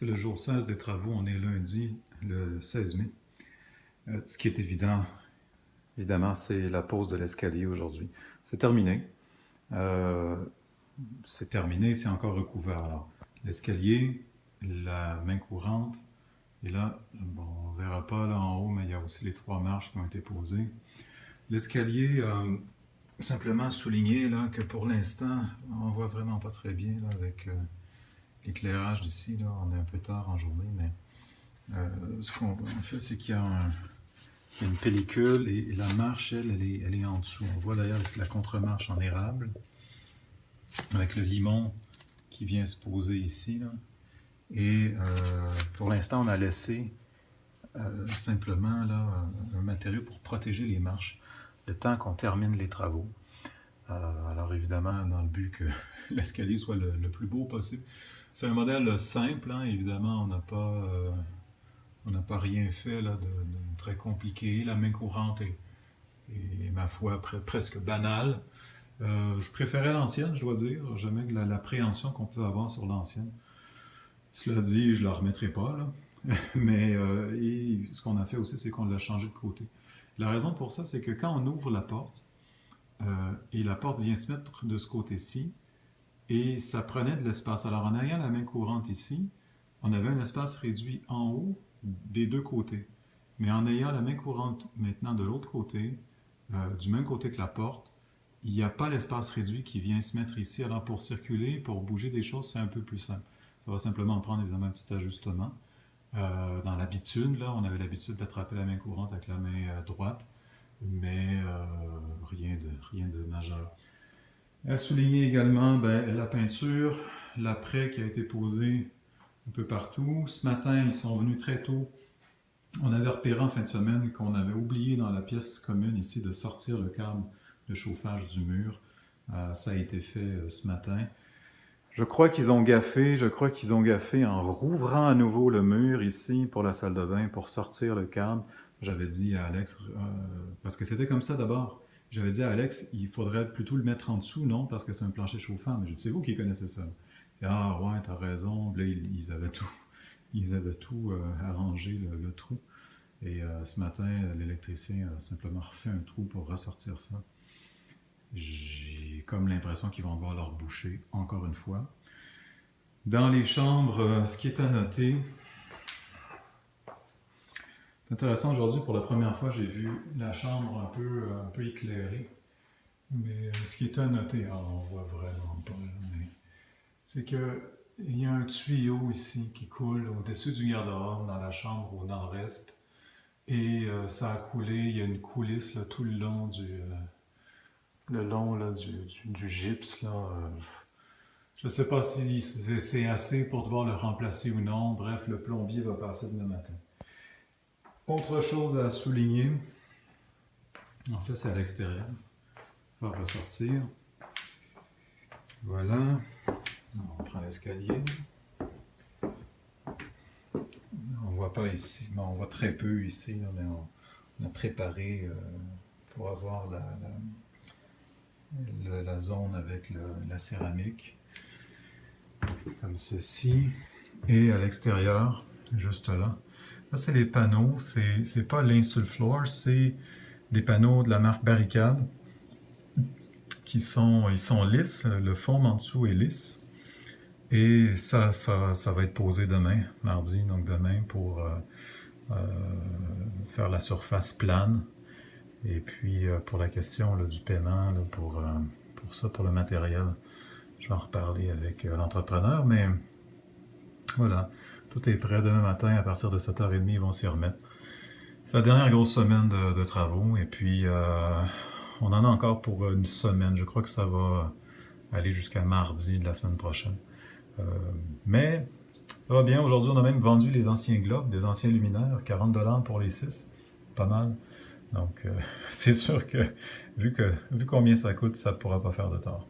C'est le jour 16 des travaux, on est lundi, le 16 mai. Ce qui est évident, évidemment, c'est la pose de l'escalier aujourd'hui. C'est terminé. C'est encore recouvert. Alors, l'escalier, la main courante, et là, bon, on ne verra pas là en haut, mais il y a aussi les 3 marches qui ont été posées. L'escalier, simplement souligner là, que pour l'instant, on voit vraiment pas très bien là, avec l'éclairage d'ici. Là, on est un peu tard en journée, mais ce qu'on fait, c'est qu'il y a une pellicule et la marche, elle est en dessous. On voit d'ailleurs la contre-marche en érable avec le limon qui vient se poser ici. Là. Et pour l'instant, on a laissé simplement là, un matériau pour protéger les marches le temps qu'on termine les travaux. Alors évidemment, dans le but que l'escalier soit le plus beau possible. C'est un modèle simple, hein, évidemment, on n'a pas rien fait là, de très compliqué. La main courante est ma foi, presque banale. Je préférais l'ancienne, je dois dire. J'aimais l'appréhension qu'on peut avoir sur l'ancienne. Cela dit, je ne la remettrai pas, là. Mais ce qu'on a fait aussi, c'est qu'on l'a changé de côté. La raison pour ça, c'est que quand on ouvre la porte, et la porte vient se mettre de ce côté-ci, et ça prenait de l'espace. Alors en ayant la main courante ici, on avait un espace réduit en haut des deux côtés. Mais en ayant la main courante maintenant de l'autre côté, du même côté que la porte, il n'y a pas l'espace réduit qui vient se mettre ici. Alors pour circuler, pour bouger des choses, c'est un peu plus simple. Ça va simplement prendre évidemment un petit ajustement. Dans l'habitude, là, on avait l'habitude d'attraper la main courante avec la main droite, mais rien de majeur. À souligner également la peinture, l'après qui a été posé un peu partout. Ce matin, ils sont venus très tôt. On avait repéré en fin de semaine qu'on avait oublié dans la pièce commune ici de sortir le câble de chauffage du mur. Ça a été fait ce matin. Je crois qu'ils ont gaffé en rouvrant à nouveau le mur ici pour la salle de bain pour sortir le câble. J'avais dit à Alex, parce que c'était comme ça d'abord, j'avais dit à Alex, il faudrait plutôt le mettre en dessous, non, parce que c'est un plancher chauffant. Mais j'ai dit, c'est vous qui connaissez ça. Dit, ah ouais, t'as raison. Là, ils avaient tout arrangé le trou. Et ce matin, l'électricien a simplement refait un trou pour ressortir ça. J'ai comme l'impression qu'ils vont devoir leur boucher, encore une fois. Dans les chambres, ce qui est à noter, c'est intéressant, aujourd'hui, pour la première fois, j'ai vu la chambre un peu éclairée. Mais ce qui est à noter, on voit vraiment pas, mais c'est qu'il y a un tuyau ici qui coule au-dessus du garde-robe dans la chambre au nord-est. Et ça a coulé, il y a une coulisse là, tout le long du gypse. Là, je ne sais pas si c'est assez pour devoir le remplacer ou non. Bref, le plombier va passer demain matin. Autre chose à souligner, en fait c'est à l'extérieur. On va ressortir. Voilà. On prend l'escalier. On ne voit pas ici, mais on voit très peu ici, là, mais on a préparé pour avoir la zone avec la céramique, comme ceci. Et à l'extérieur, juste là, ça c'est les panneaux, c'est pas l'Insulfloor, c'est des panneaux de la marque Barricade. Ils sont lisses, le fond en dessous est lisse. Et ça va être posé demain, mardi, donc demain, pour faire la surface plane. Et puis, pour la question là, du paiement, là, pour le matériel, je vais en reparler avec l'entrepreneur. Mais voilà, tout est prêt. Demain matin, à partir de 7h30, ils vont s'y remettre. C'est la dernière grosse semaine de travaux. Et puis, on en a encore pour une semaine. Je crois que ça va aller jusqu'à mardi de la semaine prochaine. Mais ça va bien. Aujourd'hui, on a même vendu les anciens globes, des anciens luminaires, 40$ pour les 6. Pas mal. Donc, c'est sûr que vu combien ça coûte, ça ne pourra pas faire de tort.